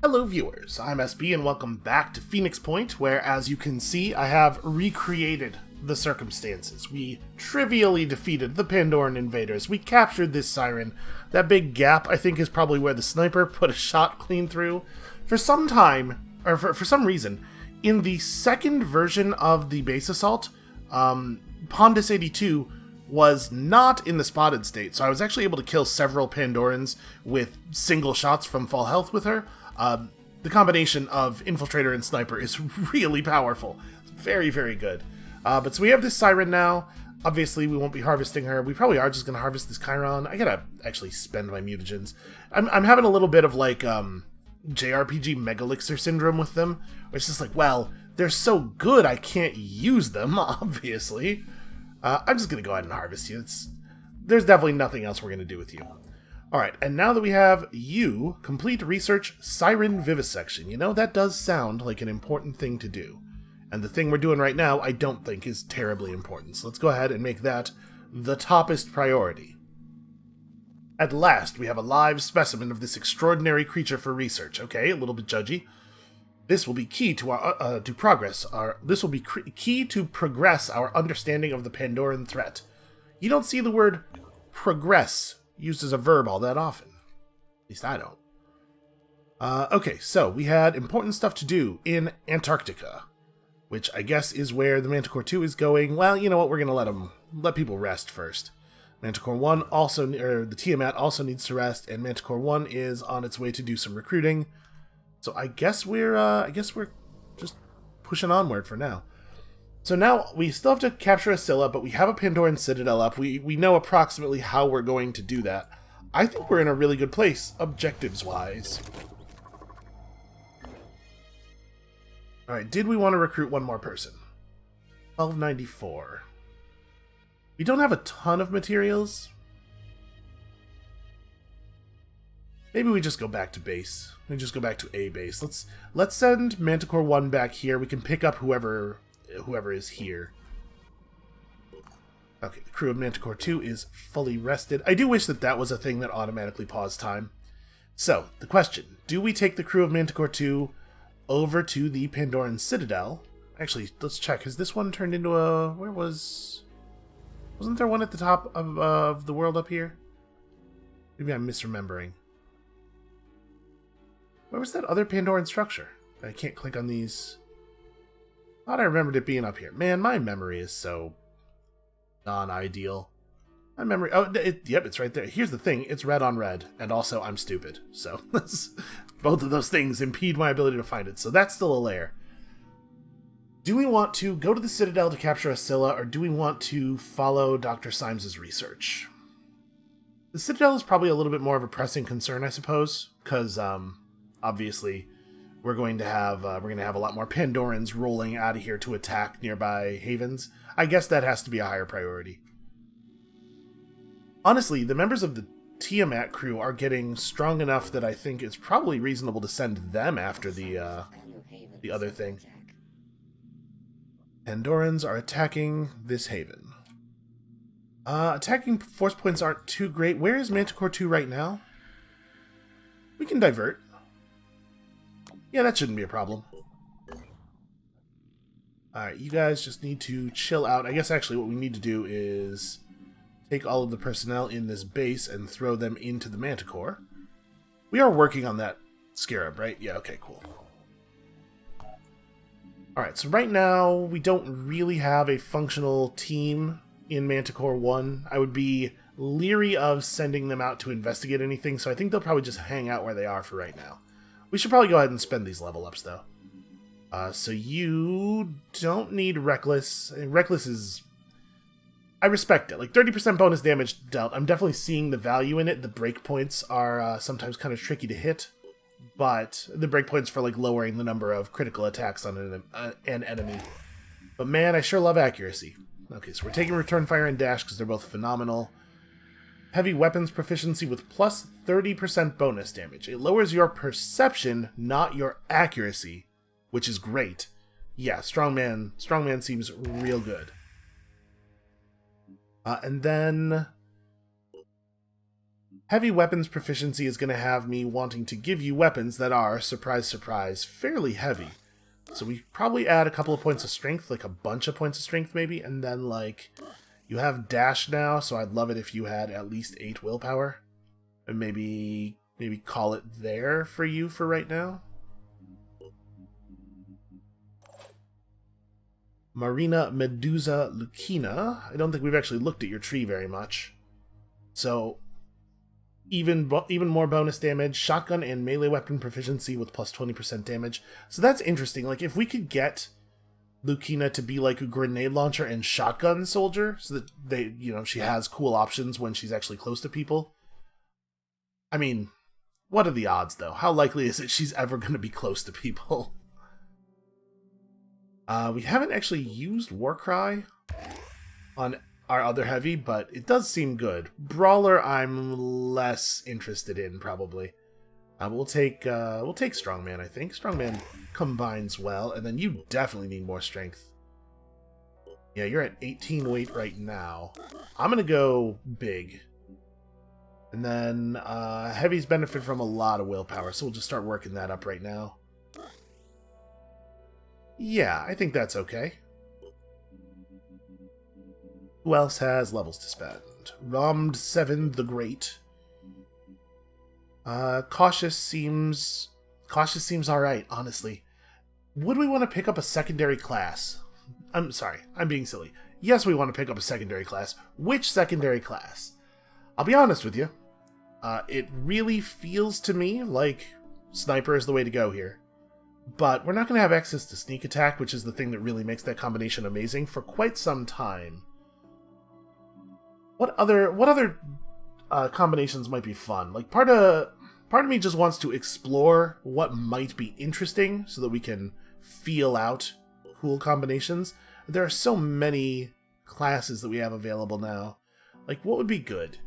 Hello viewers, I'm SB and welcome back to Phoenix Point, where as you can see I have recreated the circumstances. We trivially defeated the Pandoran invaders, we captured this Siren. That big gap I think is probably where the sniper put a shot clean through. For some time, or for some reason, in the second version of the base assault, Pondus 82 was not in the spotted state, so I was actually able to kill several Pandorans with single shots from full health with her. The combination of Infiltrator and Sniper is really powerful. It's very, very good. But so we have this Siren now. Obviously, we won't be harvesting her. We probably are just going to harvest this Chiron. I gotta actually spend my mutagens. I'm having a little bit of, like, JRPG Megalixir syndrome with them. Where it's just like, well, they're so good I can't use them, obviously. I'm just going to go ahead and harvest you. There's definitely nothing else we're going to do with you. Alright, and now that we have you, complete research Siren Vivisection. You know, that does sound like an important thing to do. And the thing we're doing right now, I don't think is terribly important. So let's go ahead and make that the toppest priority. At last, we have a live specimen of this extraordinary creature for research. Okay, a little bit judgy. This will be key to our progress. This will be key to progress our understanding of the Pandoran threat. You don't see the word progress used as a verb all that often. At least I don't. Okay, so we had important stuff to do in Antarctica, which I guess is where the Manticore 2 is going. Well, you know what? We're going to let people rest first. Manticore 1 also, or the Tiamat also needs to rest, and Manticore 1 is on its way to do some recruiting. So I guess we're just pushing onward for now. So now, we still have to capture Ascilla, but we have a Pandoran Citadel up. We know approximately how we're going to do that. I think we're in a really good place, objectives-wise. Alright, did we want to recruit one more person? 1294. We don't have a ton of materials. Maybe we just go back to base. We just go back to A base. Let's send Manticore 1 back here. We can pick up whoever is here. Okay, the crew of Manticore 2 is fully rested. I do wish that was a thing that automatically paused time. So, the question, do we take the crew of Manticore 2 over to the Pandoran Citadel? Actually, let's check. Has this one turned into a... Wasn't there one at the top of the world up here? Maybe I'm misremembering. Where was that other Pandoran structure? I can't click on these... Thought I remembered it being up here. Man, my memory is so non-ideal. My memory... Oh, yep, it's right there. Here's the thing. It's red on red. And also, I'm stupid. So, both of those things impede my ability to find it. So that's still a lair. Do we want to go to the Citadel to capture Ascilla, or do we want to follow Dr. Symes' research? The Citadel is probably a little bit more of a pressing concern, I suppose. Because, obviously... We're going to have a lot more Pandorans rolling out of here to attack nearby havens. I guess that has to be a higher priority. Honestly, the members of the Tiamat crew are getting strong enough that I think it's probably reasonable to send them after the other thing. Pandorans are attacking this haven. Attacking force points aren't too great. Where is Manticore 2 right now? We can divert. Yeah, that shouldn't be a problem. Alright, you guys just need to chill out. I guess actually what we need to do is take all of the personnel in this base and throw them into the Manticore. We are working on that Scarab, right? Yeah, okay, cool. Alright, so right now we don't really have a functional team in Manticore 1. I would be leery of sending them out to investigate anything, so I think they'll probably just hang out where they are for right now. We should probably go ahead and spend these level ups, though. So you don't need Reckless. Reckless is... I respect it. Like, 30% bonus damage dealt. I'm definitely seeing the value in it. The breakpoints are sometimes kind of tricky to hit. But the breakpoints for, like, lowering the number of critical attacks on an enemy. But man, I sure love accuracy. Okay, so we're taking Return Fire and Dash because they're both phenomenal. Heavy weapons proficiency with plus 30% bonus damage. It lowers your perception, not your accuracy, which is great. Yeah, Strongman seems real good. And then Heavy weapons proficiency is going to have me wanting to give you weapons that are, surprise, surprise, fairly heavy. So we probably add a couple of points of strength, like a bunch of points of strength maybe, and then like, you have dash now, so I'd love it if you had at least 8 willpower. And maybe call it there for you for right now. Marina Medusa Lucina. I don't think we've actually looked at your tree very much. So, even more bonus damage, shotgun and melee weapon proficiency with plus 20% damage. So that's interesting. Like, if we could get Lucina to be like a grenade launcher and shotgun soldier, so that she has cool options when she's actually close to people. I mean, what are the odds, though? How likely is it she's ever going to be close to people? We haven't actually used Warcry on our other heavy, but it does seem good. Brawler, I'm less interested in, probably. We'll take Strongman, I think. Strongman combines well, and then you definitely need more strength. Yeah, you're at 18 weight right now. I'm gonna go big. And then heavies benefit from a lot of willpower, so we'll just start working that up right now. Yeah, I think that's okay. Who else has levels to spend? Romd 7 the Great. Cautious seems alright, honestly. Would we want to pick up a secondary class? I'm sorry, I'm being silly. Yes, we want to pick up a secondary class. Which secondary class? I'll be honest with you. It really feels to me like Sniper is the way to go here. But we're not going to have access to Sneak Attack, which is the thing that really makes that combination amazing, for quite some time. What other combinations might be fun? Like, part of me just wants to explore what might be interesting so that we can feel out cool combinations. There are so many classes that we have available now. Like, what would be good?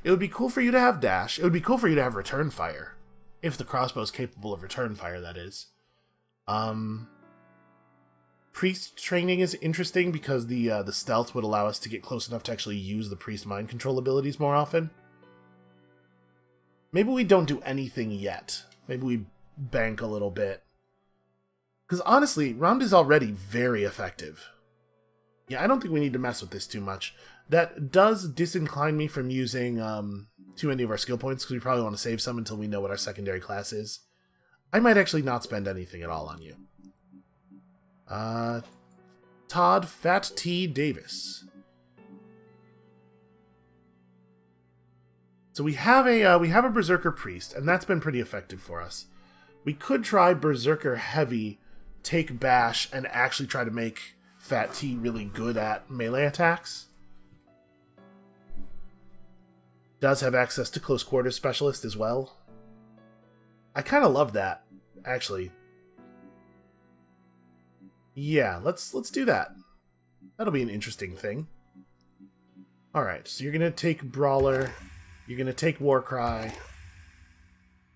It would be cool for you to have dash. It would be cool for you to have return fire. If the crossbow is capable of return fire, that is. Priest training is interesting because the stealth would allow us to get close enough to actually use the priest mind control abilities more often. Maybe we don't do anything yet. Maybe we bank a little bit. Because honestly, Romd is already very effective. Yeah, I don't think we need to mess with this too much. That does disincline me from using too many of our skill points, because we probably want to save some until we know what our secondary class is. I might actually not spend anything at all on you. Todd Fat T. Davis. So we have a Berserker Priest, and that's been pretty effective for us. We could try Berserker Heavy, take Bash, and actually try to make Fat T really good at melee attacks. Does have access to Close Quarters Specialist as well. I kind of love that, actually. Yeah, let's do that. That'll be an interesting thing. Alright, so you're going to take Brawler, you're going to take Warcry,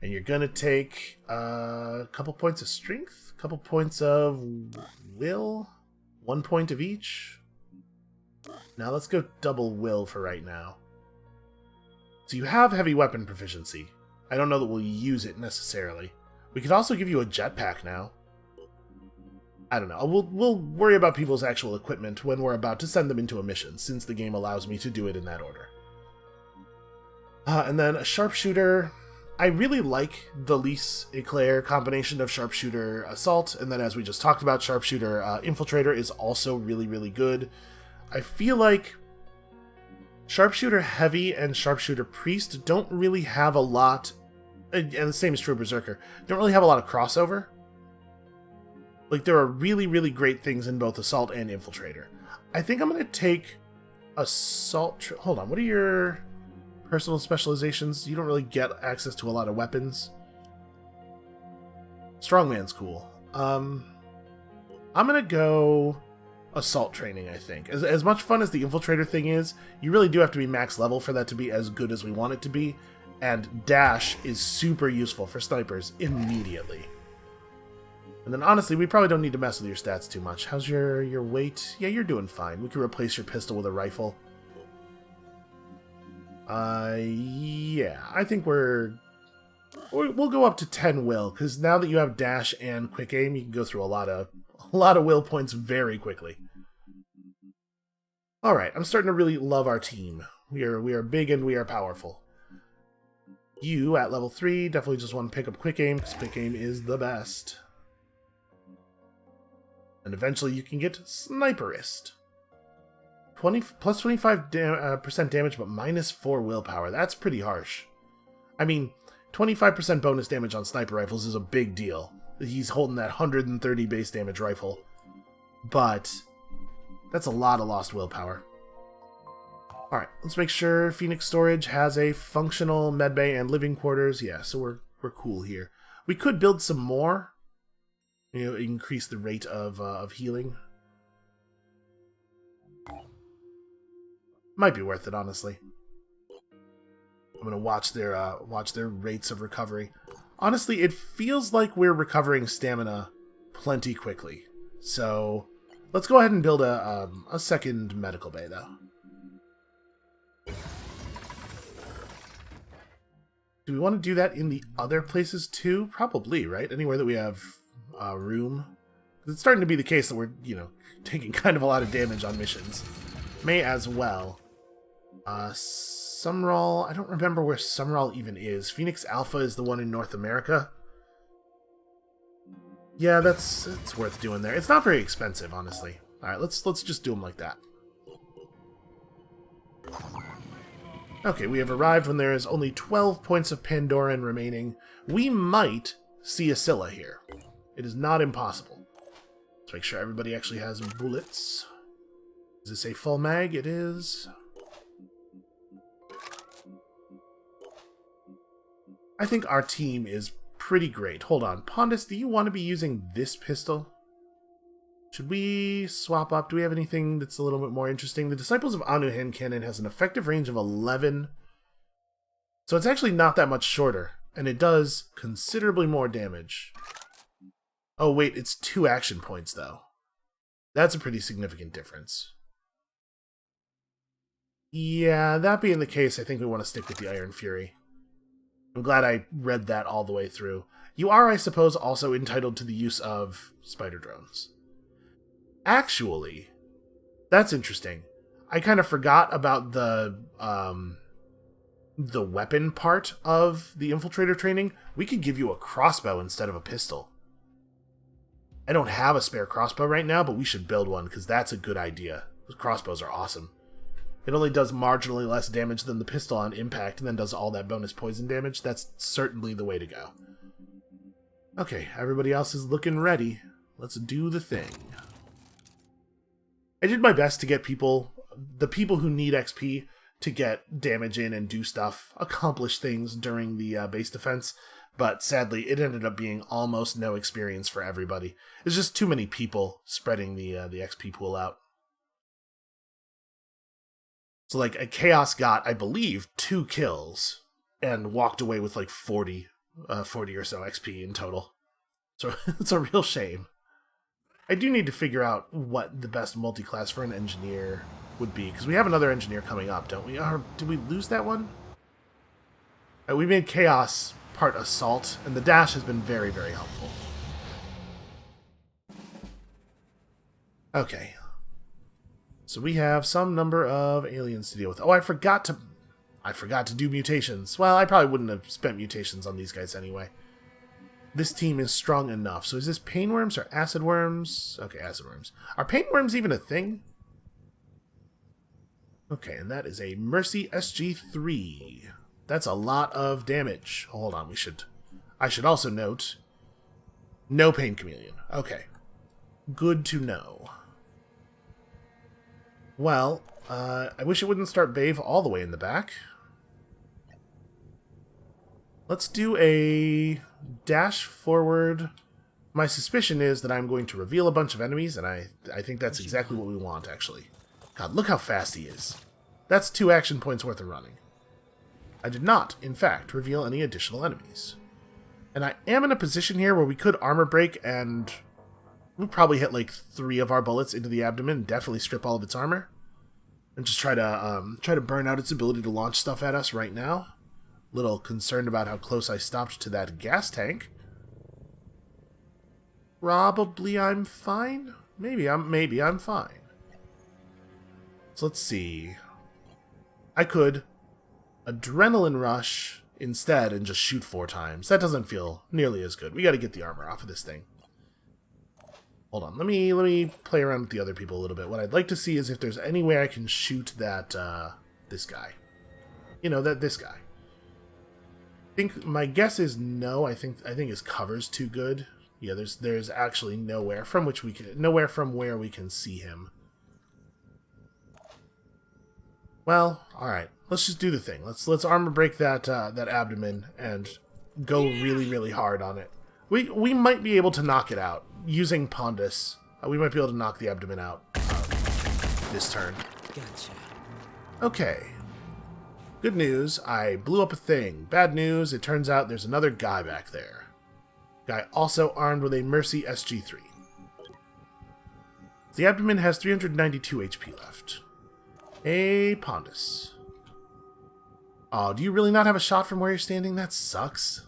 and you're going to take a couple points of Strength, a couple points of Will, 1 point of each. Now let's go double Will for right now. So you have heavy weapon proficiency. I don't know that we'll use it necessarily. We could also give you a jetpack now. I don't know. We'll worry about people's actual equipment when we're about to send them into a mission, since the game allows me to do it in that order. And then a sharpshooter. I really like the Lys Eclair combination of sharpshooter assault, and then as we just talked about, sharpshooter infiltrator is also really, really good. I feel like Sharpshooter Heavy and Sharpshooter Priest don't really have a lot, and the same is true of Berserker, don't really have a lot of crossover. Like, there are really, really great things in both Assault and Infiltrator. I think I'm going to take Assault... Hold on, what are your personal specializations? You don't really get access to a lot of weapons. Strongman's cool. I'm going to go Assault Training, I think. As much fun as the Infiltrator thing is, you really do have to be max level for that to be as good as we want it to be. And Dash is super useful for snipers immediately. And then honestly, we probably don't need to mess with your stats too much. How's your weight? Yeah, you're doing fine. We can replace your pistol with a rifle. Yeah, I think we'll go up to 10 will, because now that you have dash and quick aim, you can go through a lot of will points very quickly. Alright, I'm starting to really love our team. We are big and we are powerful. You, at level 3, definitely just want to pick up quick aim, because quick aim is the best. And eventually you can get Sniperist. Plus 25% damage, but minus 4 willpower. That's pretty harsh. I mean, 25% bonus damage on sniper rifles is a big deal. He's holding that 130 base damage rifle. But that's a lot of lost willpower. Alright, let's make sure Phoenix Storage has a functional medbay and living quarters. Yeah, so we're cool here. We could build some more. You know, increase the rate of healing. Might be worth it, honestly. I'm gonna watch their rates of recovery. Honestly, it feels like we're recovering stamina plenty quickly. So let's go ahead and build a second medical bay, though. Do we want to do that in the other places too? Probably, right? Anywhere that we have room. It's starting to be the case that we're, you know, taking kind of a lot of damage on missions. May as well. Sumral, I don't remember where Sumral even is. Phoenix Alpha is the one in North America. Yeah, it's worth doing there. It's not very expensive, honestly. Alright, let's just do them like that. Okay, we have arrived when there is only 12 points of Pandoran remaining. We might see a Scylla here. It is not impossible. Let's make sure everybody actually has bullets. Is this a full mag? It is. I think our team is pretty great. Hold on. Pondus, do you want to be using this pistol? Should we swap up? Do we have anything that's a little bit more interesting? The Disciples of Anu hand cannon has an effective range of 11. So it's actually not that much shorter. And it does considerably more damage. Oh wait, it's 2 action points though. That's a pretty significant difference. Yeah, that being the case, I think we want to stick with the Iron Fury. I'm glad I read that all the way through. You are, I suppose, also entitled to the use of spider drones. Actually, that's interesting. I kind of forgot about the weapon part of the infiltrator training. We could give you a crossbow instead of a pistol. I don't have a spare crossbow right now, but we should build one because that's a good idea. Those crossbows are awesome. It only does marginally less damage than the pistol on impact, and then does all that bonus poison damage. That's certainly the way to go. Okay, everybody else is looking ready. Let's do the thing. I did my best to get the people who need XP, to get damage in and do stuff, accomplish things during the base defense, but sadly it ended up being almost no experience for everybody. There's just too many people spreading the XP pool out. So, like, a Chaos got, I believe, 2 kills, and walked away with, like, 40 or so XP in total. So, it's a real shame. I do need to figure out what the best multi-class for an engineer would be, because we have another engineer coming up, don't we? Or did we lose that one? We made Chaos part Assault, and the dash has been very, very helpful. Okay. So we have some number of aliens to deal with. Oh, I forgot to do mutations. Well, I probably wouldn't have spent mutations on these guys anyway. This team is strong enough. So is this pain worms or acid worms? Okay, acid worms. Are pain worms even a thing? Okay, and that is a Mercy SG-3. That's a lot of damage. Hold on, I should also note, no pain chameleon. Okay. Good to know. Well, I wish it wouldn't start Bave all the way in the back. Let's do a dash forward. My suspicion is that I'm going to reveal a bunch of enemies, and I think that's exactly what we want, actually. God, look how fast he is. That's 2 action points worth of running. I did not, in fact, reveal any additional enemies. And I am in a position here where we could armor break, and we'll probably hit like 3 of our bullets into the abdomen and definitely strip all of its armor. and just try to burn out its ability to launch stuff at us right now. Little concerned about how close I stopped to that gas tank. Probably I'm fine. Maybe I'm fine. So let's see. I could adrenaline rush instead and just shoot 4 times. That doesn't feel nearly as good. We got to get the armor off of this thing. Hold on. Let me play around with the other people a little bit. What I'd like to see is if there's any way I can shoot that this guy. You know, this guy. My guess is no. I think his cover's too good. Yeah, there's actually nowhere from where we can see him. Well, all right. Let's just do the thing. Let's armor break that abdomen and go really hard on it. We might be able to knock it out using Pondus. We might be able to knock the abdomen out this turn. Gotcha. Okay. Good news, I blew up a thing. Bad news, it turns out there's another guy back there. Guy also armed with a Mercy SG-3. The abdomen has 392 HP left. Hey, Pondus. Oh, do you really not have a shot from where you're standing? That sucks.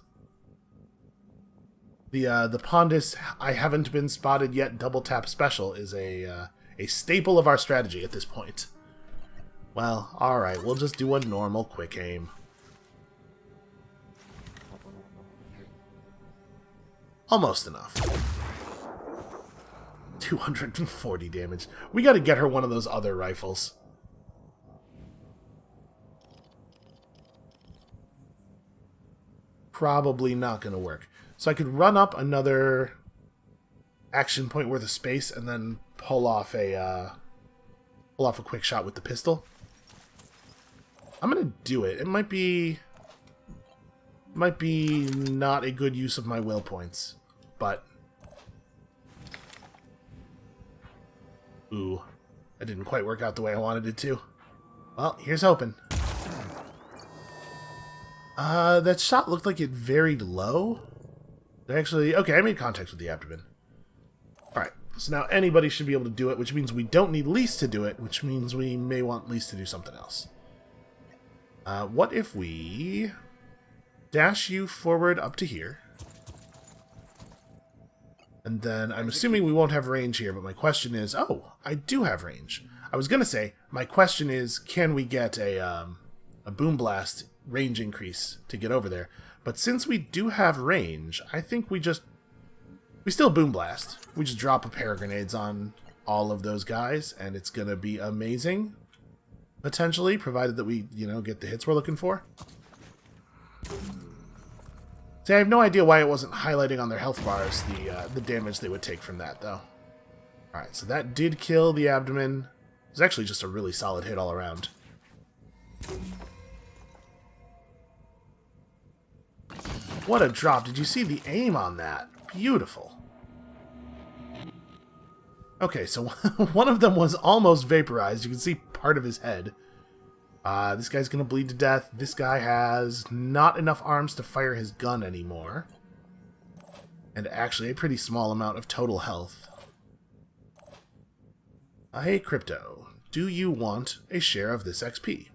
The Pondus I haven't been spotted yet double tap special is a staple of our strategy at this point. Well, alright, we'll just do a normal quick aim. Almost enough. 240 damage. We gotta get her one of those other rifles. Probably not gonna work. So I could run up another action point worth of space and then pull off a quick shot with the pistol. I'm gonna do it. It might be not a good use of my will points, but ooh, that didn't quite work out the way I wanted it to. Well, here's hoping. That shot looked like it varied low. Actually, okay, I made contact with the abdomen. Alright, so now anybody should be able to do it, which means we don't need Lise to do it, which means we may want Lise to do something else. What if we dash you forward up to here? And then I'm assuming we won't have range here, but my question is, oh, I do have range. I was going to say, my question is, can we get a boom blast range increase to get over there? But since we do have range, I think we still boom blast. We just drop a pair of grenades on all of those guys, and it's going to be amazing. Potentially, provided that we, get the hits we're looking for. See, I have no idea why it wasn't highlighting on their health bars the damage they would take from that, though. Alright, so that did kill the abdomen. It was actually just a really solid hit all around. What a drop. Did you see the aim on that? Beautiful. Okay, so one of them was almost vaporized. You can see part of his head. This guy's going to bleed to death. This guy has not enough arms to fire his gun anymore. And actually a pretty small amount of total health. Hey, Crypto. Do you want a share of this XP?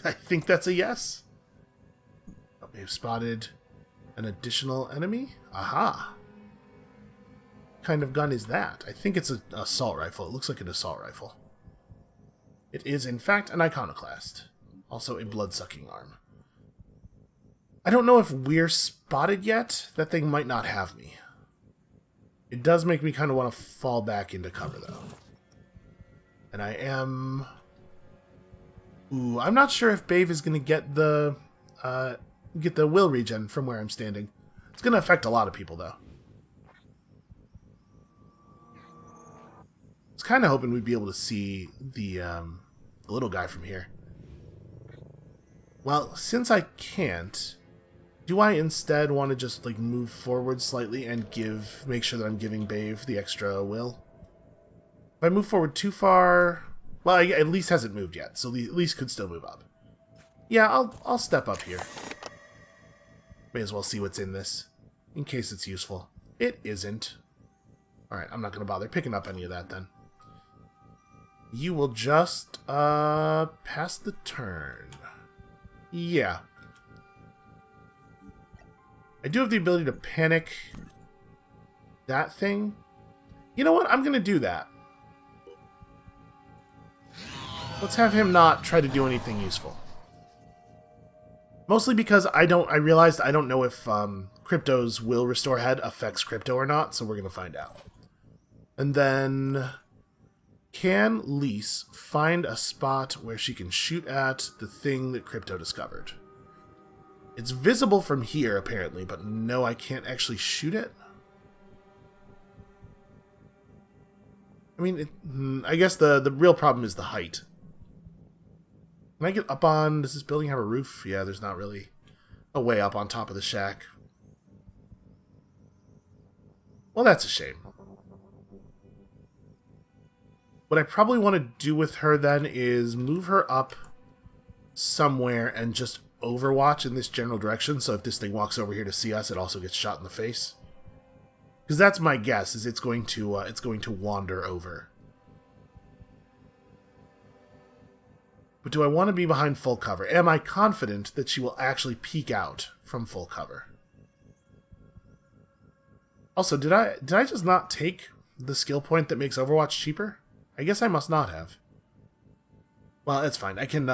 I think that's a yes. Oh, we have spotted an additional enemy. Aha. What kind of gun is that? I think it's an assault rifle. It looks like an assault rifle. It is, in fact, an iconoclast. Also a blood-sucking arm. I don't know if we're spotted yet. That thing might not have me. It does make me kind of want to fall back into cover, though. And I am... Ooh, I'm not sure if Bave is going to get the will regen from where I'm standing. It's going to affect a lot of people, though. I was kind of hoping we'd be able to see the little guy from here. Well, since I can't, do I instead want to just move forward slightly and make sure that I'm giving Bave the extra will? If I move forward too far, well, at least hasn't moved yet, so at least could still move up. Yeah, I'll step up here. May as well see what's in this, in case it's useful. It isn't. Alright, I'm not going to bother picking up any of that then. You will just pass the turn. Yeah. I do have the ability to panic that thing. You know what? I'm going to do that. Let's have him not try to do anything useful. Mostly because I realized I don't know if Crypto's will restore head affects Crypto or not, so we're going to find out. And then, can Lise find a spot where she can shoot at the thing that Crypto discovered? It's visible from here, apparently, but no, I can't actually shoot it. I mean, I guess the real problem is the height. Can I get up on... Does this building have a roof? Yeah, there's not really a way up on top of the shack. Well, that's a shame. What I probably want to do with her then is move her up somewhere and just overwatch in this general direction, so if this thing walks over here to see us, it also gets shot in the face. Because that's my guess, is it's going to wander over. But do I want to be behind full cover? Am I confident that she will actually peek out from full cover? Also, did I just not take the skill point that makes Overwatch cheaper? I guess I must not have. Well, it's fine. I can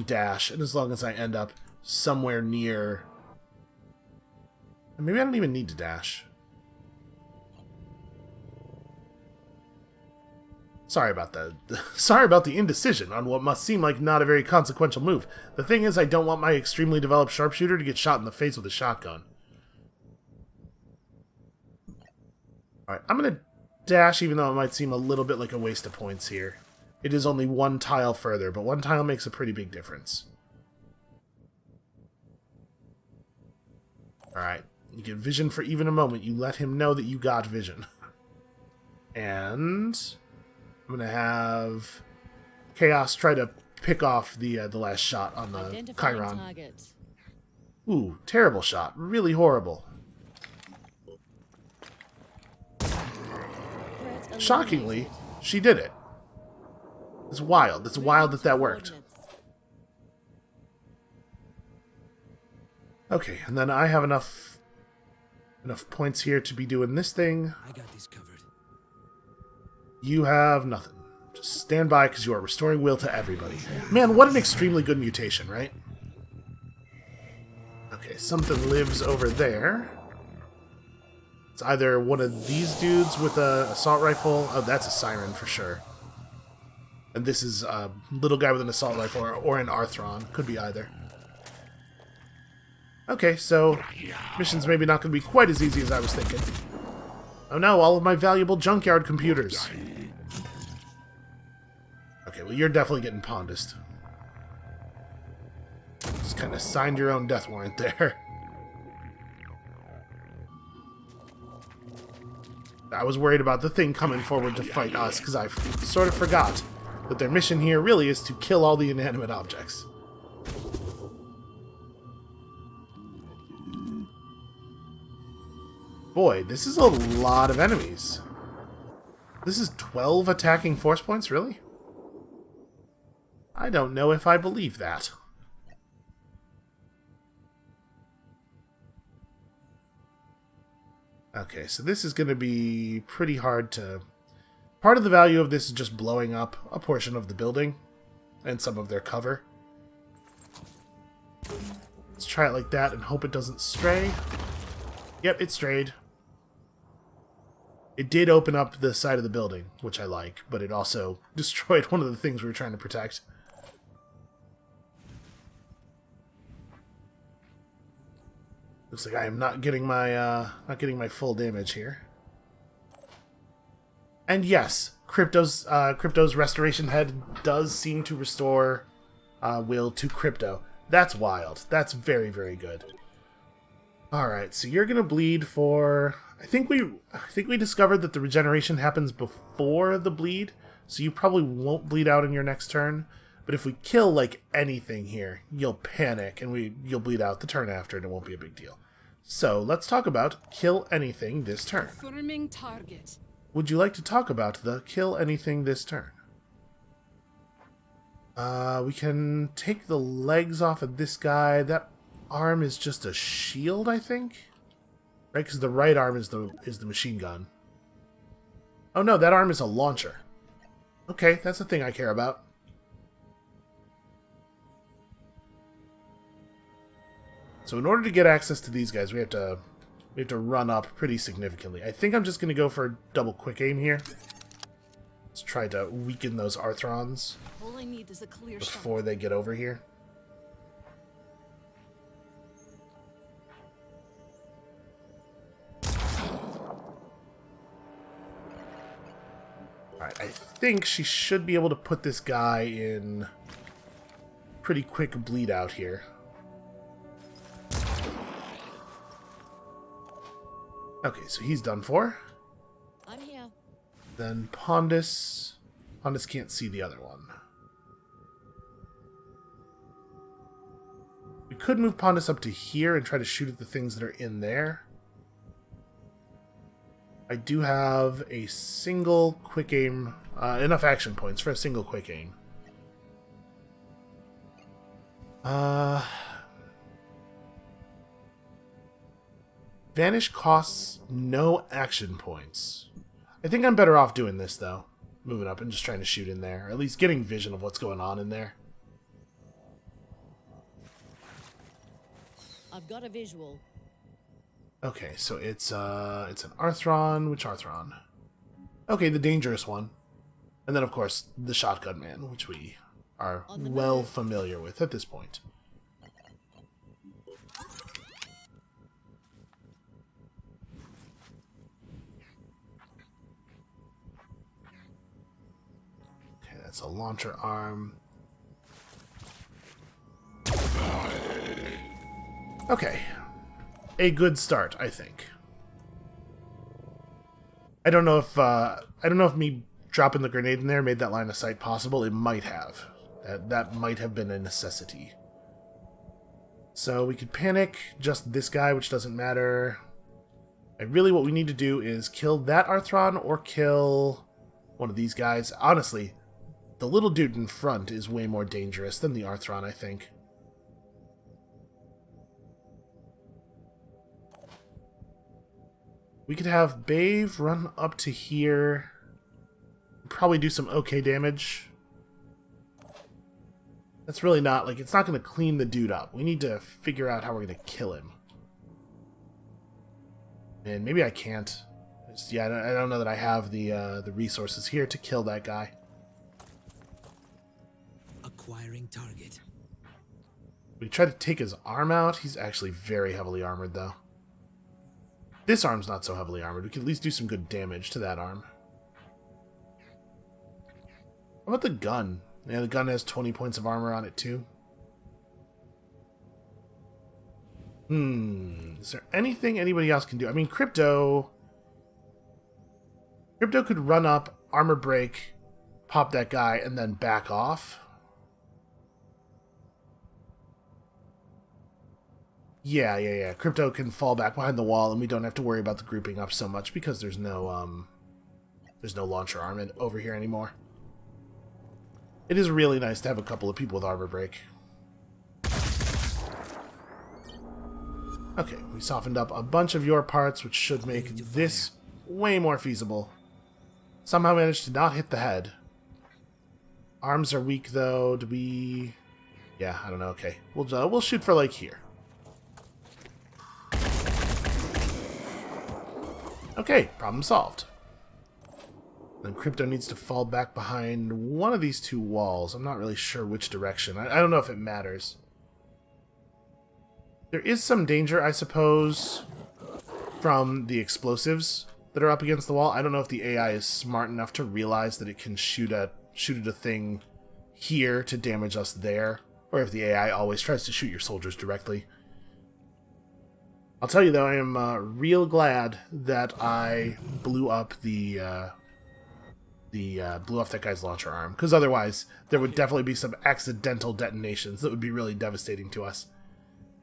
dash, and as long as I end up somewhere near... Maybe I don't even need to dash. Sorry about that. Sorry about the indecision on what must seem like not a very consequential move. The thing is, I don't want my extremely developed sharpshooter to get shot in the face with a shotgun. Alright, I'm going to dash, even though it might seem a little bit like a waste of points here. It is only one tile further, but one tile makes a pretty big difference. Alright, you get vision for even a moment. You let him know that you got vision. And I'm going to have Chaos try to pick off the last shot on the Chiron. Ooh, terrible shot. Really horrible. Shockingly, she did it. It's wild. It's wild that that worked. Okay, and then I have enough points here to be doing this thing. I got this covered. You have nothing. Just stand by because you are restoring will to everybody. Man, what an extremely good mutation, right? Okay, something lives over there. It's either one of these dudes with a assault rifle. Oh, that's a Siren for sure. And this is a little guy with an assault rifle or an Arthron. Could be either. Okay, so mission's maybe not going to be quite as easy as I was thinking. Oh no, all of my valuable junkyard computers. Okay, well you're definitely getting pondused. Just kind of signed your own death warrant there. I was worried about the thing coming forward to fight us, because I sort of forgot that their mission here really is to kill all the inanimate objects. Boy, this is a lot of enemies. This is 12 attacking force points, really? I don't know if I believe that. Okay, so this is going to be pretty hard to... Part of the value of this is just blowing up a portion of the building and some of their cover. Let's try it like that and hope it doesn't stray. Yep, it strayed. It did open up the side of the building, which I like, but it also destroyed one of the things we were trying to protect. Looks like I am not getting my full damage here. And yes, Crypto's restoration head does seem to restore will to Crypto. That's wild. That's very, very good. All right, so you're gonna bleed for. I think we discovered that the regeneration happens before the bleed, so you probably won't bleed out in your next turn. But if we kill like anything here, you'll panic and you'll bleed out the turn after, and it won't be a big deal. So let's talk about kill anything this turn. Confirming target. Would you like to talk about the kill anything this turn? We can take the legs off of this guy. That arm is just a shield, I think? Right, because the right arm is the machine gun. Oh no, that arm is a launcher. Okay, that's the thing I care about. So in order to get access to these guys, we have to run up pretty significantly. I think I'm just going to go for a double quick aim here. Let's try to weaken those Arthrons All I need is a clear before they get over here. Alright, I think she should be able to put this guy in pretty quick bleed out here. Okay, so he's done for. I'm here. Then Pondus. Pondus can't see the other one. We could move Pondus up to here and try to shoot at the things that are in there. I do have a single quick aim, enough action points for a single quick aim. Vanish costs no action points. I think I'm better off doing this, though. Moving up and just trying to shoot in there. Or at least getting vision of what's going on in there. I've got a visual. Okay, so it's an Arthron. Which Arthron? Okay, the dangerous one. And then, of course, the Shotgun Man, which we are well familiar with at this point. Okay, that's a launcher arm. Okay. A good start, I think. I don't know if me dropping the grenade in there made that line of sight possible. It might have. That might have been a necessity. So we could panic just this guy, which doesn't matter. And really what we need to do is kill that Arthron or kill one of these guys. Honestly, the little dude in front is way more dangerous than the Arthron, I think. We could have Bave run up to here. Probably do some okay damage. That's really not, like, it's not going to clean the dude up. We need to figure out how we're going to kill him. And maybe I can't. Yeah, I don't know that I have the resources here to kill that guy. Acquiring target. We try to take his arm out. He's actually very heavily armored, though. This arm's not so heavily armored. We can at least do some good damage to that arm. How about the gun? Yeah, the gun has 20 points of armor on it, too. Is there anything anybody else can do? I mean, Crypto could run up, armor break, pop that guy, and then back off. Yeah. Crypto can fall back behind the wall, and we don't have to worry about the grouping up so much because there's no launcher arm over here anymore. It is really nice to have a couple of people with armor break. Okay, we softened up a bunch of your parts, which should make this way more feasible. Somehow managed to not hit the head. Arms are weak, though. Do we... Yeah, I don't know. Okay, we'll shoot for, like, here. Okay, problem solved. Then Crypto needs to fall back behind one of these two walls. I'm not really sure which direction. I don't know if it matters. There is some danger, I suppose, from the explosives that are up against the wall. I don't know if the AI is smart enough to realize that it can shoot at a thing here to damage us there, or if the AI always tries to shoot your soldiers directly. I'll tell you, though, I am real glad that I blew up blew off that guy's launcher arm, because otherwise there would definitely be some accidental detonations that would be really devastating to us.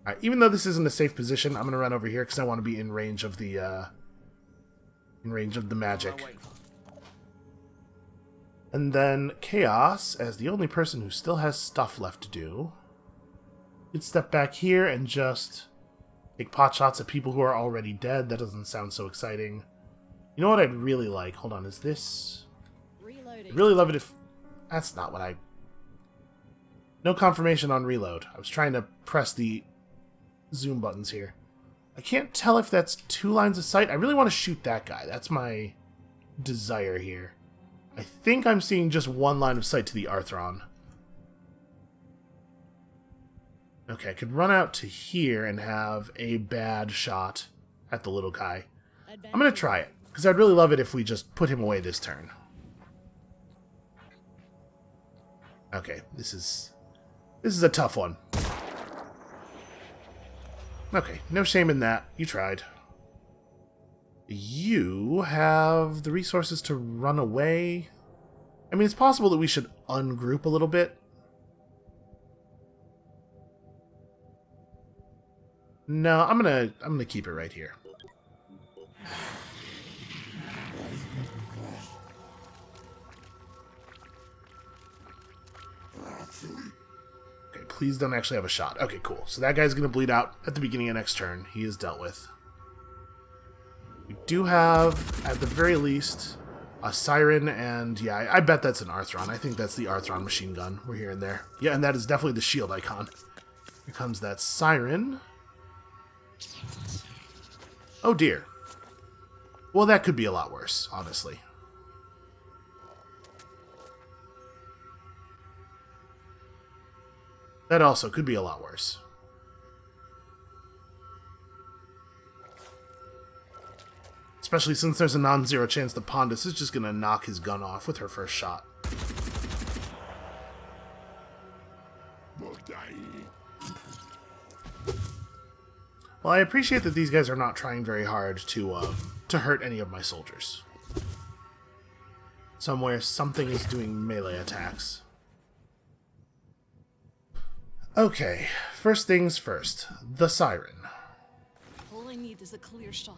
Alright, even though this isn't a safe position, I'm going to run over here because I want to be in range of the magic. And then Chaos, as the only person who still has stuff left to do, could step back here and just take pot shots at people who are already dead. That doesn't sound so exciting. You know what I'd really like? Hold on, is this... Reloading. I'd really love it if... That's not what I... No confirmation on reload. I was trying to press the zoom buttons here. I can't tell if that's 2 lines of sight. I really want to shoot that guy. That's my desire here. I think I'm seeing just 1 line of sight to the Arthron. Okay, I could run out to here and have a bad shot at the little guy. I'm going to try it, because I'd really love it if we just put him away this turn. Okay, this is a tough one. Okay, no shame in that. You tried. You have the resources to run away. I mean, it's possible that we should ungroup a little bit. No, I'm gonna keep it right here. Okay, please don't actually have a shot. Okay, cool. So that guy's gonna bleed out at the beginning of next turn. He is dealt with. We do have, at the very least, a Siren, and yeah, I bet that's an Arthron. I think that's the Arthron machine gun we're hearing there. Yeah, and that is definitely the shield icon. Here comes that Siren. Oh dear. Well, that could be a lot worse, honestly. That also could be a lot worse. Especially since there's a non-zero chance that Pondus is just going to knock his gun off with her first shot. Well, I appreciate that these guys are not trying very hard to hurt any of my soldiers. Somewhere, something is doing melee attacks. Okay, first things first. The Siren. All I need is a clear shot.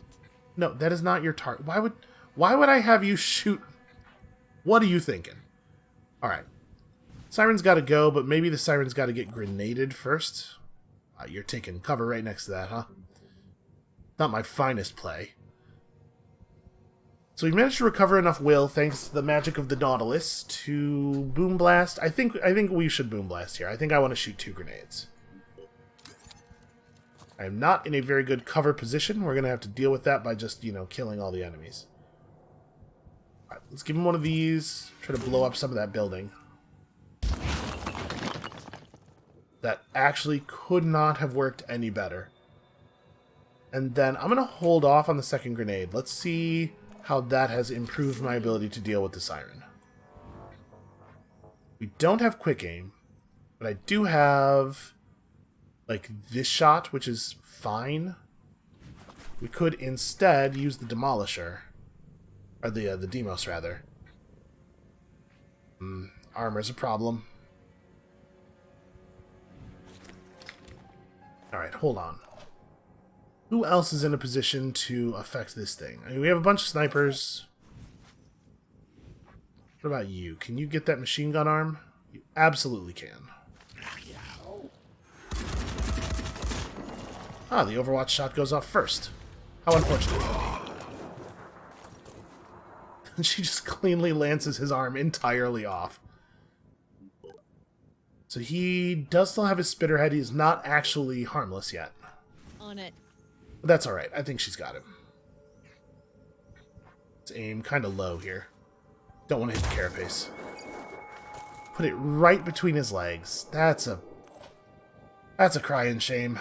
No, that is not your target. Why would I have you shoot? What are you thinking? Alright. Siren's got to go, but maybe the Siren's got to get grenaded first. You're taking cover right next to that, huh? Not my finest play. So we managed to recover enough will, thanks to the magic of the Nautilus, to Boom Blast. I think we should Boom Blast here. I think I want to shoot 2 grenades. I am not in a very good cover position. We're going to have to deal with that by just, killing all the enemies. Alright, let's give him one of these. Try to blow up some of that building. That actually could not have worked any better. And then I'm going to hold off on the second grenade. Let's see how that has improved my ability to deal with the Siren. We don't have quick aim, but I do have, like, this shot, which is fine. We could instead use the Demolisher. Or the Demos, rather. Armor's a problem. Alright, hold on. Who else is in a position to affect this thing? I mean, we have a bunch of snipers. What about you? Can you get that machine gun arm? You absolutely can. Ah, the Overwatch shot goes off first. How unfortunate for me. She just cleanly lances his arm entirely off. So he does still have his spitterhead. He is not actually harmless yet. On it. But that's alright. I think she's got him. Let's aim kind of low here. Don't want to hit the carapace. Put it right between his legs. That's a crying shame.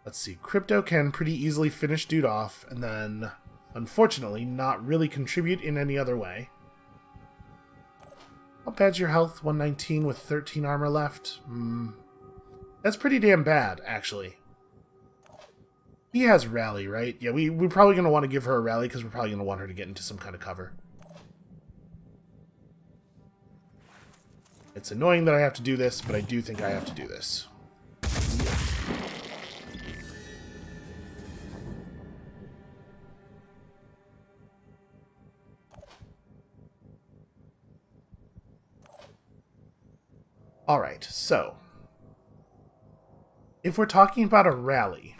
Let's see. Crypto can pretty easily finish dude off, and then, unfortunately, not really contribute in any other way. How bad's your health? 119 with 13 armor left? That's pretty damn bad, actually. He has rally, right? Yeah, we're probably going to want to give her a rally because we're probably going to want her to get into some kind of cover. It's annoying that I have to do this, but I do think I have to do this. Alright, so if we're talking about a rally,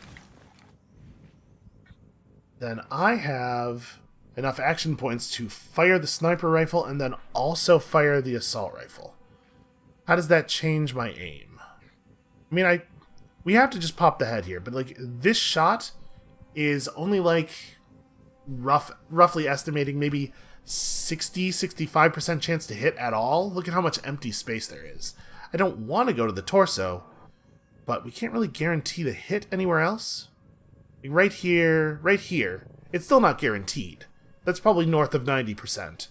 then I have enough action points to fire the sniper rifle and then also fire the assault rifle. How does that change my aim? I mean, we have to just pop the head here, but like this shot is only like roughly estimating maybe 65% chance to hit at all. Look at how much empty space there is. I don't want to go to the torso, but we can't really guarantee the hit anywhere else. Like right here, it's still not guaranteed. That's probably north of 90%.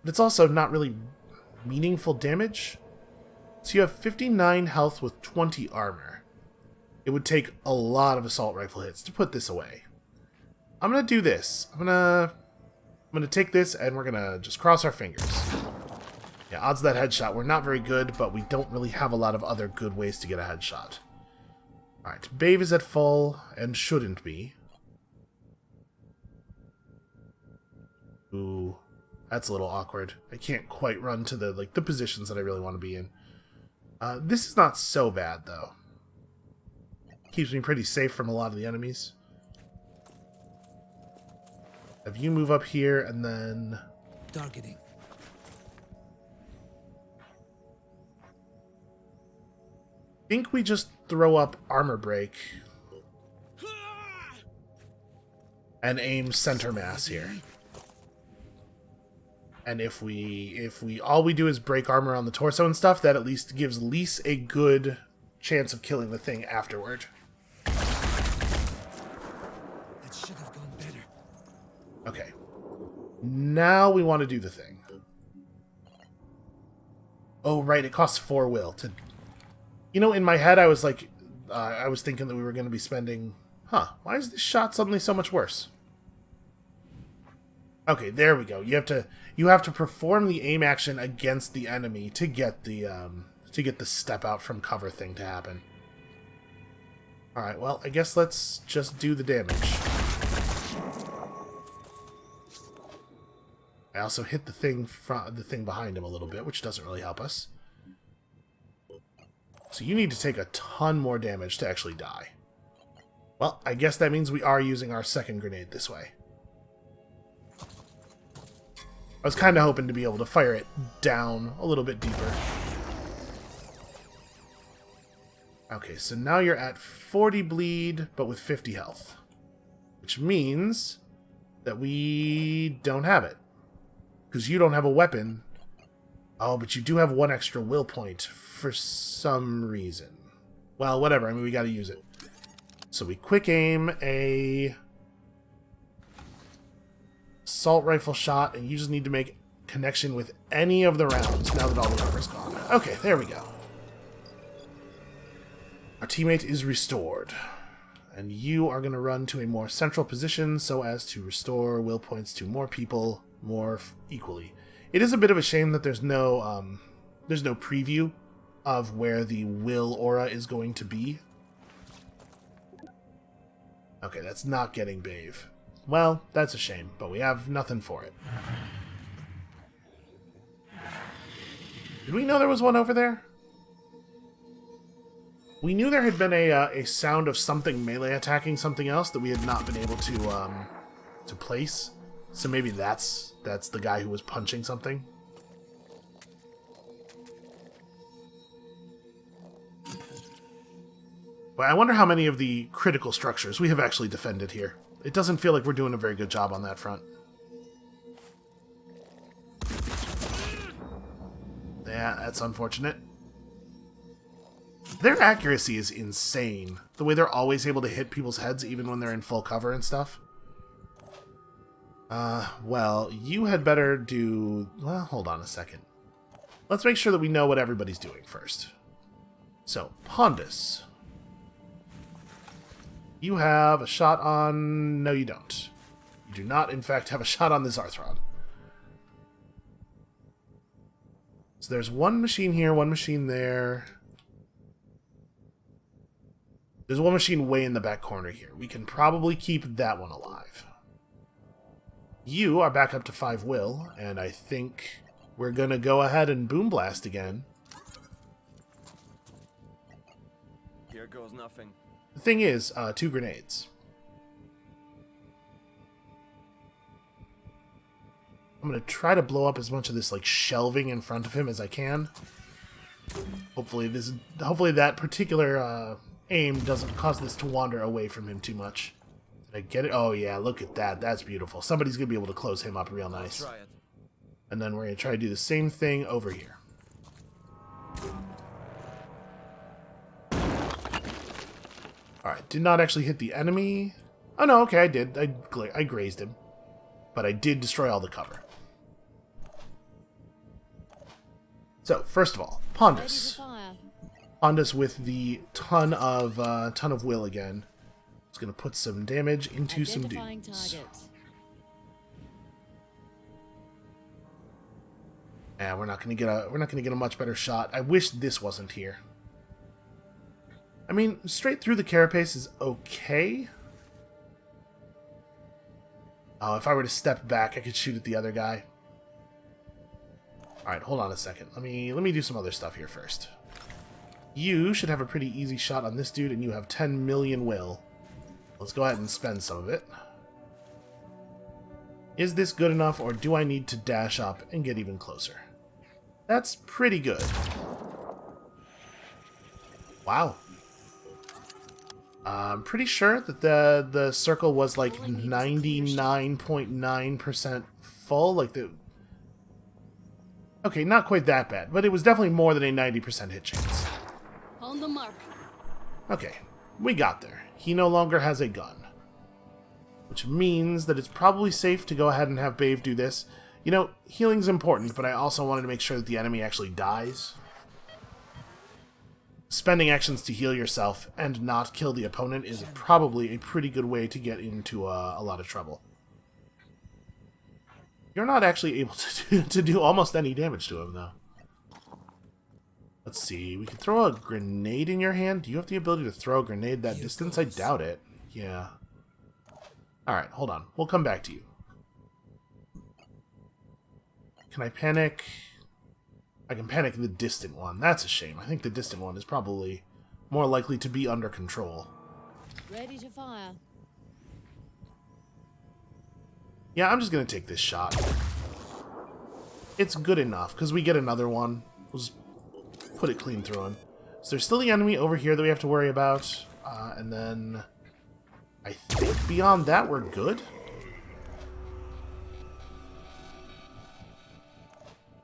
But it's also not really meaningful damage. So you have 59 health with 20 armor. It would take a lot of assault rifle hits to put this away. I'm gonna do this. I'm gonna take this and we're gonna just cross our fingers. Yeah, odds of that headshot were not very good, but we don't really have a lot of other good ways to get a headshot. Alright, Bave is at full and shouldn't be. Ooh, that's a little awkward. I can't quite run to the positions that I really want to be in. This is not so bad, though. Keeps me pretty safe from a lot of the enemies. Have you move up here, and then... Targeting. I think we just throw up armor break and aim center mass here. And if we all we do is break armor on the torso and stuff, that at least gives Lise a good chance of killing the thing afterward. That should have gone better. Okay. Now we want to do the thing. Oh, right, it costs 4 will to... You know, in my head I was like... I was thinking that we were going to be spending... Huh, why is this shot suddenly so much worse? Okay, there we go. You have to perform the aim action against the enemy to get the step out from cover thing to happen. Alright, well, I guess let's just do the damage. I also hit the thing behind him a little bit, which doesn't really help us. So you need to take a ton more damage to actually die. Well, I guess that means we are using our second grenade this way. I was kind of hoping to be able to fire it down a little bit deeper. Okay, so now you're at 40 bleed, but with 50 health. Which means that we don't have it. Because you don't have a weapon. Oh, but you do have 1 extra will point for some reason. Well, whatever. I mean, we gotta use it. So we quick aim a... assault rifle shot, and you just need to make connection with any of the rounds now that all the armor's gone. Okay, there we go. Our teammate is restored. And you are going to run to a more central position so as to restore will points to more people more equally. It is a bit of a shame that there's no preview of where the will aura is going to be. Okay, that's not getting Bave. Well, that's a shame, but we have nothing for it. Did we know there was one over there? We knew there had been a sound of something melee attacking something else that we had not been able to place. So maybe that's the guy who was punching something. But I wonder how many of the critical structures we have actually defended here. It doesn't feel like we're doing a very good job on that front. Yeah, that's unfortunate. Their accuracy is insane. The way they're always able to hit people's heads even when they're in full cover and stuff. Well, you had better do... Well, hold on a second. Let's make sure that we know what everybody's doing first. So, Pondus. You have a shot on... No, you don't. You do not, in fact, have a shot on this Arthron. So there's one machine here, one machine there. There's one machine way in the back corner here. We can probably keep that one alive. You are back up to 5 will, and I think we're going to go ahead and boom blast again. Here goes nothing. The thing is, 2 grenades. I'm gonna try to blow up as much of this like shelving in front of him as I can. Hopefully that particular aim doesn't cause this to wander away from him too much. Did I get it? Oh yeah, look at that. That's beautiful. Somebody's gonna be able to close him up real nice. Try it. And then we're gonna try to do the same thing over here. Alright, did not actually hit the enemy. Oh no, okay, I did. I grazed him. But I did destroy all the cover. So, first of all, Ready to Pondus. fire. Pondus with the ton of will again. It's gonna put some damage into some Identifying dudes. target. And we're not gonna get a much better shot. I wish this wasn't here. I mean, straight through the carapace is okay. Oh, if I were to step back, I could shoot at the other guy. Alright, hold on a second. Let me do some other stuff here first. You should have a pretty easy shot on this dude, and you have 10 million will. Let's go ahead and spend some of it. Is this good enough, or do I need to dash up and get even closer? That's pretty good. Wow. I'm pretty sure that the circle was like 99.9% full. Like the... Okay, not quite that bad, but it was definitely more than a 90% hit chance. On the mark. Okay, we got there. He no longer has a gun. Which means that it's probably safe to go ahead and have Bave do this. You know, healing's important, but I also wanted to make sure that the enemy actually dies. Spending actions to heal yourself and not kill the opponent is probably a pretty good way to get into a lot of trouble. You're not actually able to do almost any damage to him, though. Let's see. We can throw a grenade in your hand. Do you have the ability to throw a grenade that distance? I doubt it. Yeah. Alright, hold on. We'll come back to you. Can I panic? I can panic the distant one. That's a shame. I think the distant one is probably more likely to be under control. Ready to fire. Yeah, I'm just going to take this shot. It's good enough, because we get another one. We'll just put it clean through him. So there's still the enemy over here that we have to worry about. And then I think beyond that we're good.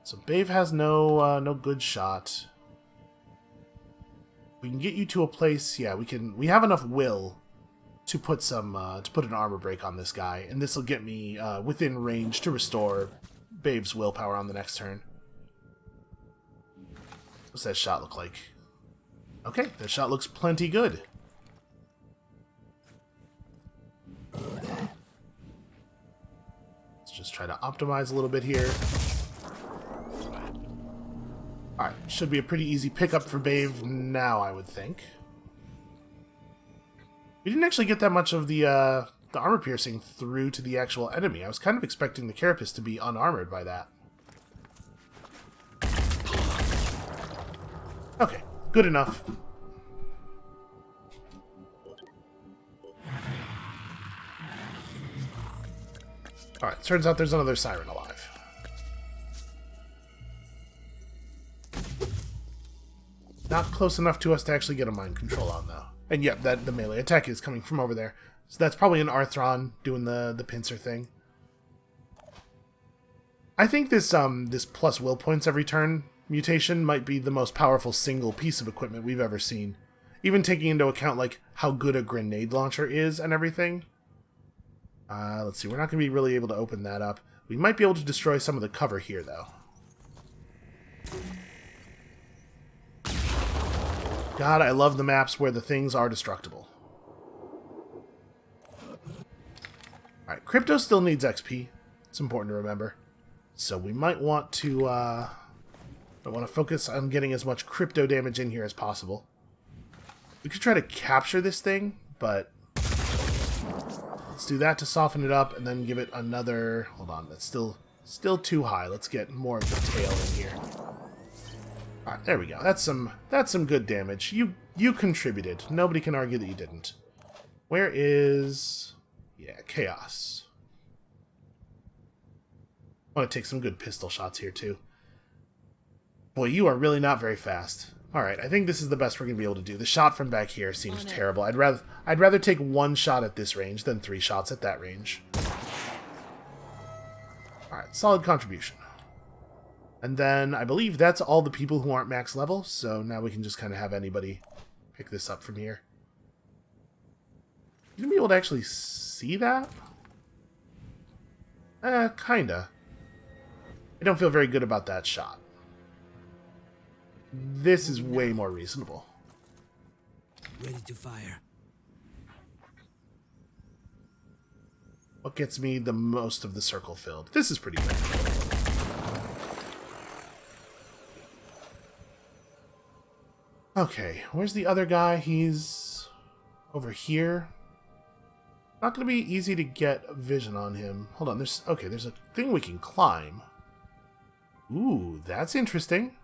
So Bave has no good shot. We can get you to a place. Yeah, we have enough will to put an armor break on this guy, and this will get me within range to restore Bave's willpower on the next turn. What's that shot look like? Okay, that shot looks plenty good. Let's just try to optimize a little bit here. Alright, should be a pretty easy pickup for Bave now, I would think. We didn't actually get that much of the armor piercing through to the actual enemy. I was kind of expecting the carapace to be unarmored by that. Okay, good enough. Alright, turns out there's another Siren alive. Not close enough to us to actually get a mind control on, though. And yep, the melee attack is coming from over there. So that's probably an Arthron doing the pincer thing. I think this plus will points every turn mutation might be the most powerful single piece of equipment we've ever seen. Even taking into account like how good a grenade launcher is and everything. Let's see, we're not going to be really able to open that up. We might be able to destroy some of the cover here, though. God, I love the maps where the things are destructible. Alright, Crypto still needs XP. It's important to remember. So we might want to focus on getting as much crypto damage in here as possible. We could try to capture this thing, but let's do that to soften it up and then give it another... Hold on, that's still too high. Let's get more of the tail in here. Alright, there we go. That's some good damage. You contributed. Nobody can argue that you didn't. Where is... Yeah, Chaos. I want to take some good pistol shots here, too. Boy, you are really not very fast. Alright, I think this is the best we're going to be able to do. The shot from back here seems terrible. I'd rather take one shot at this range than 3 shots at that range. Alright, solid contribution. And then, I believe that's all the people who aren't max level, so now we can just kind of have anybody pick this up from here. You gonna be able to actually see that? Kinda. I don't feel very good about that shot. This is way more reasonable. Ready to fire. What gets me the most of the circle filled? This is pretty good. Okay, where's the other guy? He's over here. Not going to be easy to get vision on him. Hold on, there's a thing we can climb. Ooh, that's interesting.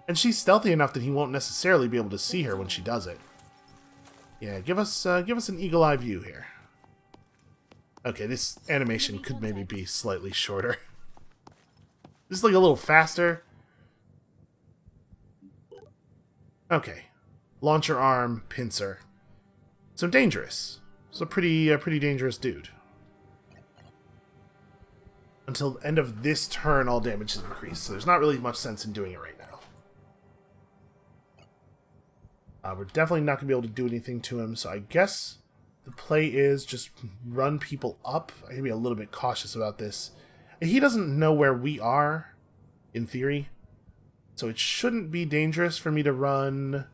And she's stealthy enough that he won't necessarily be able to see her when she does it. Yeah, give us an eagle eye view here. Okay, this animation could maybe be slightly shorter. Just like a little faster. Okay, launcher arm, pincer. So dangerous. So pretty dangerous dude. Until the end of this turn, all damage is increased. So there's not really much sense in doing it right now. We're definitely not going to be able to do anything to him. So I guess the play is just run people up. I can be a little bit cautious about this. He doesn't know where we are, in theory. So it shouldn't be dangerous for me to run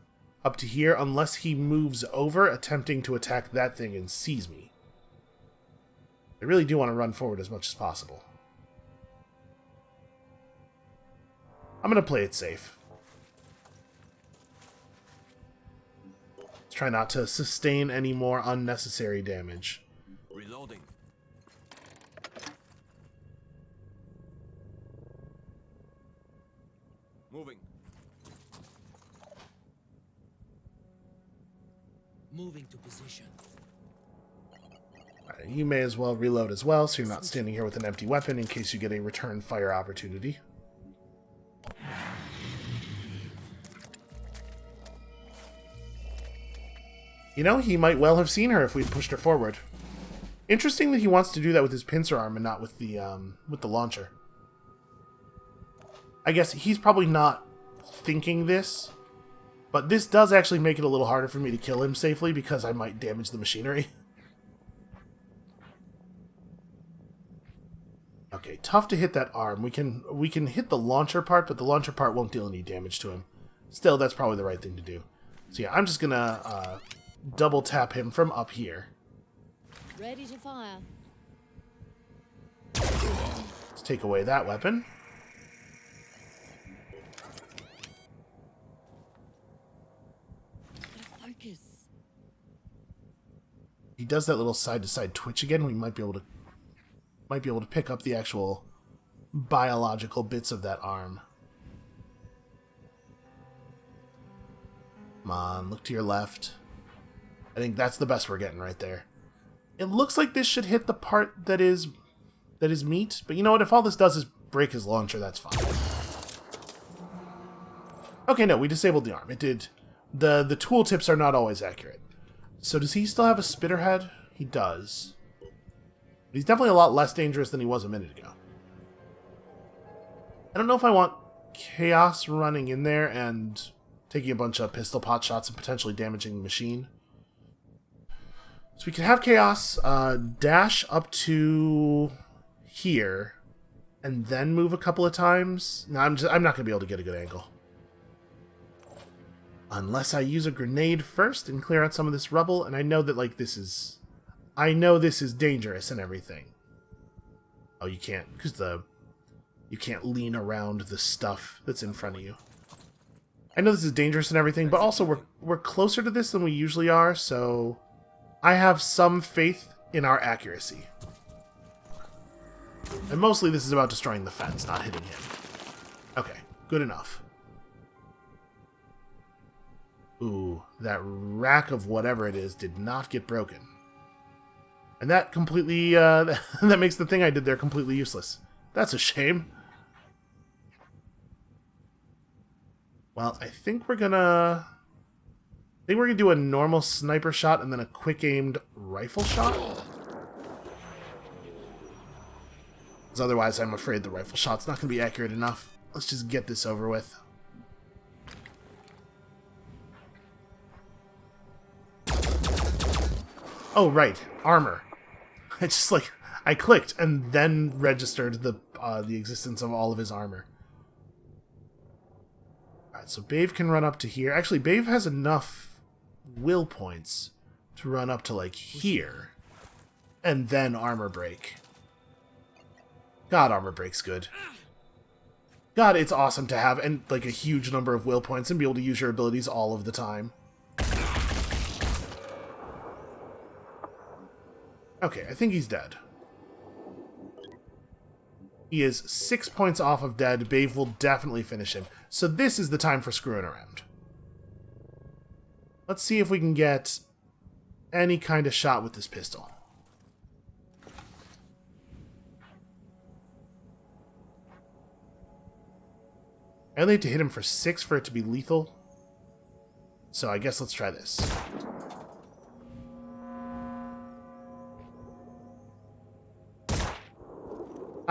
up to here unless he moves over, attempting to attack that thing and sees me. I really do want to run forward as much as possible. I'm going to play it safe. Let's try not to sustain any more unnecessary damage. Reloading. Moving. Moving to position. Right, you may as well reload as well, so you're not standing here with an empty weapon in case you get a return fire opportunity. You know, he might well have seen her if we'd pushed her forward. Interesting that he wants to do that with his pincer arm and not with the launcher. I guess he's probably not thinking this, but this does actually make it a little harder for me to kill him safely because I might damage the machinery. Okay, tough to hit that arm. We can hit the launcher part, but the launcher part won't deal any damage to him. Still, that's probably the right thing to do. So yeah, I'm just gonna double tap him from up here. Ready to fire. Let's take away that weapon. Focus. He does that little side-to-side twitch again. We might be able to pick up the actual biological bits of that arm. Come on, look to your left. I think that's the best we're getting right there. It looks like this should hit the part that is meat, but you know what? If all this does is break his launcher, that's fine. Okay, no, we disabled the arm. It did. The tooltips are not always accurate. So does he still have a spitter head? He does. He's definitely a lot less dangerous than he was a minute ago. I don't know if I want Chaos running in there and taking a bunch of pistol pot shots and potentially damaging the machine. So we can have Chaos dash up to here and then move a couple of times. No, I'm not going to be able to get a good angle. Unless I use a grenade first and clear out some of this rubble, and I know that I know this is dangerous and everything. Oh, you can't, because you can't lean around the stuff that's in front of you. I know this is dangerous and everything, but also we're closer to this than we usually are, so I have some faith in our accuracy. And mostly this is about destroying the fence, not hitting him. Okay, good enough. Ooh, that rack of whatever it is did not get broken. And that completely, that makes the thing I did there completely useless. That's a shame. Well, I think we're gonna do a normal sniper shot and then a quick-aimed rifle shot. Because otherwise I'm afraid the rifle shot's not gonna be accurate enough. Let's just get this over with. Oh, right. Armor. It's just like, I clicked and then registered the existence of all of his armor. Alright, so Bave can run up to here. Actually, Bave has enough will points to run up to, like, here. And then armor break. God, armor break's good. God, it's awesome to have, and like, a huge number of will points and be able to use your abilities all of the time. Okay, I think he's dead. He is 6 points off of dead. Bave will definitely finish him. So this is the time for screwing around. Let's see if we can get any kind of shot with this pistol. I only have to hit him for 6 for it to be lethal. So I guess let's try this.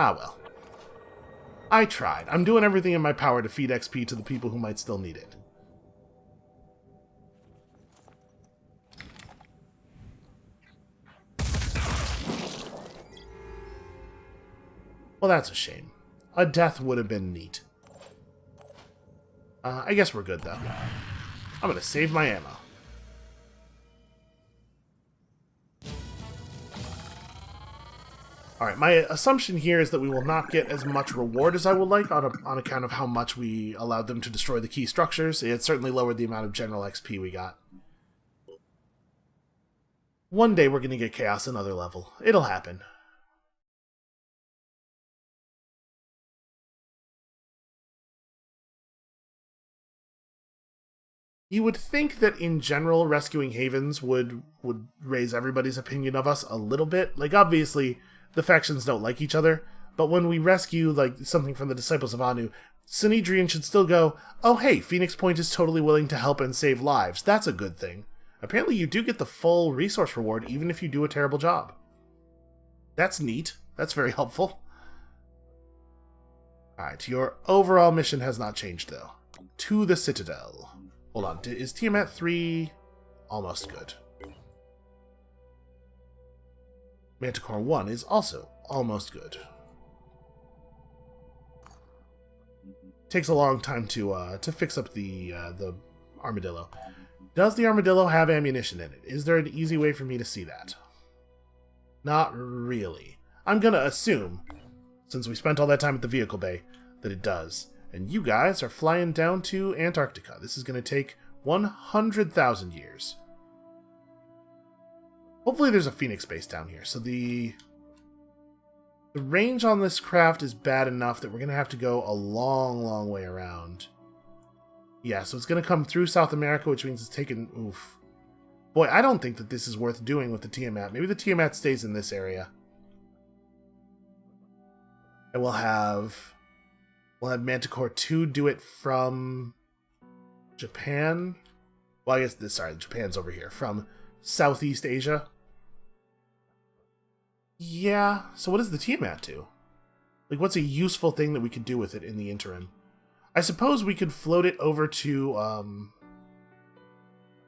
Ah, well. I tried. I'm doing everything in my power to feed XP to the people who might still need it. Well, that's a shame. A death would have been neat. I guess we're good, though. I'm gonna save my ammo. Alright, my assumption here is that we will not get as much reward as I would like on account of how much we allowed them to destroy the key structures. It certainly lowered the amount of general XP we got. One day we're going to get Chaos another level. It'll happen. You would think that in general rescuing Havens would raise everybody's opinion of us a little bit. Like, obviously, the factions don't like each other, but when we rescue, like, something from the Disciples of Anu, Synedrian should still go, oh hey, Phoenix Point is totally willing to help and save lives. That's a good thing. Apparently you do get the full resource reward even if you do a terrible job. That's neat. That's very helpful. Alright, your overall mission has not changed, though. To the Citadel. Hold on, is Tiamat 3 almost good? Manticore 1 is also almost good. Takes a long time to fix up the armadillo. Does the armadillo have ammunition in it? Is there an easy way for me to see that? Not really. I'm gonna assume, since we spent all that time at the vehicle bay, that it does. And you guys are flying down to Antarctica. This is gonna take 100,000 years. Hopefully there's a Phoenix base down here. So the range on this craft is bad enough that we're going to have to go a long, long way around. Yeah, so it's going to come through South America, which means it's taken... Oof. Boy, I don't think that this is worth doing with the Tiamat. Maybe the Tiamat stays in this area. And we'll have Manticore 2 do it from Japan. Well, I guess this... Sorry, Japan's over here. From Southeast Asia. Yeah, so what does the Tiamat do? Like, what's a useful thing that we could do with it in the interim? I suppose we could float it over to,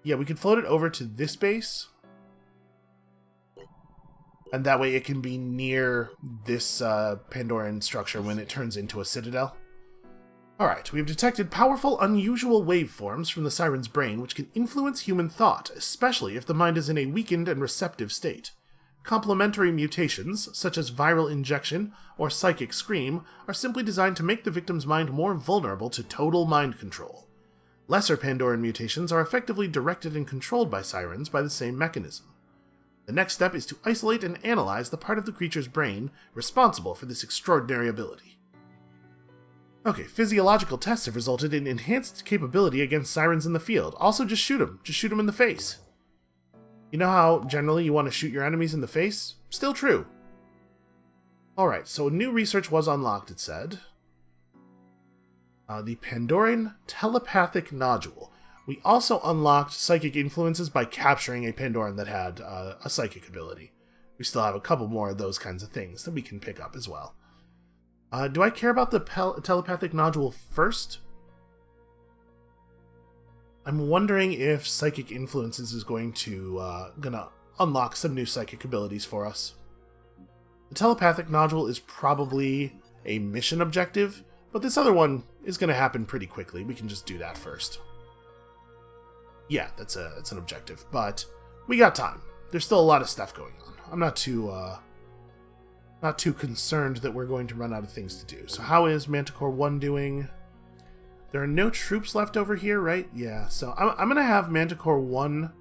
yeah, we could float it over to this base. And that way it can be near this Pandoran structure when it turns into a citadel. Alright, we've detected powerful, unusual waveforms from the Siren's brain which can influence human thought, especially if the mind is in a weakened and receptive state. Complementary mutations, such as viral injection or psychic scream, are simply designed to make the victim's mind more vulnerable to total mind control. Lesser Pandoran mutations are effectively directed and controlled by Sirens by the same mechanism. The next step is to isolate and analyze the part of the creature's brain responsible for this extraordinary ability. Okay, physiological tests have resulted in enhanced capability against sirens in the field. Also, just shoot them. Just shoot them in the face. You know how generally you want to shoot your enemies in the face? Still true. Alright, so new research was unlocked, it said. The Pandoran telepathic nodule. We also unlocked psychic influences by capturing a Pandoran that had a psychic ability. We still have a couple more of those kinds of things that we can pick up as well. Do I care about the telepathic nodule first? I'm wondering if psychic influences is gonna unlock some new psychic abilities for us. The telepathic nodule is probably a mission objective, but this other one is gonna happen pretty quickly. We can just do that first. Yeah, it's an objective, but we got time. There's still a lot of stuff going on. I'm not too concerned that we're going to run out of things to do. So how is Manticore 1 doing? There are no troops left over here, right? Yeah, so I'm going to have Manticore 1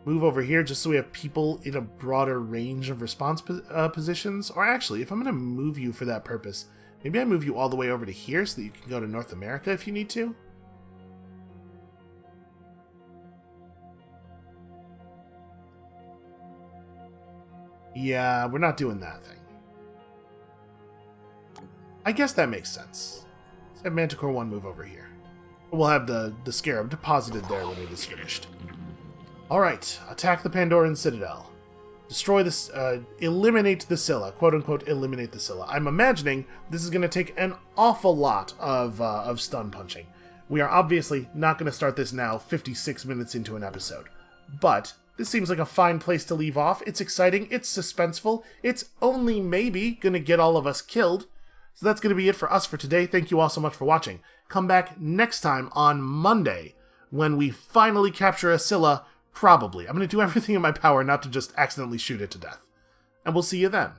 move over here just so we have people in a broader range of response positions. Or actually, if I'm going to move you for that purpose, maybe I move you all the way over to here so that you can go to North America if you need to. Yeah, we're not doing that thing. I guess that makes sense. Let's have Manticore 1 move over here. We'll have the Scarab deposited there when it is finished. Alright, attack the Pandoran Citadel. Destroy this, eliminate the Scylla. Quote-unquote, eliminate the Scylla. I'm imagining this is going to take an awful lot of stun punching. We are obviously not going to start this now, 56 minutes into an episode. But this seems like a fine place to leave off. It's exciting, it's suspenseful, it's only maybe going to get all of us killed. So that's going to be it for us for today. Thank you all so much for watching. Come back next time on Monday when we finally capture a Scylla, probably. I'm going to do everything in my power not to just accidentally shoot it to death. And we'll see you then.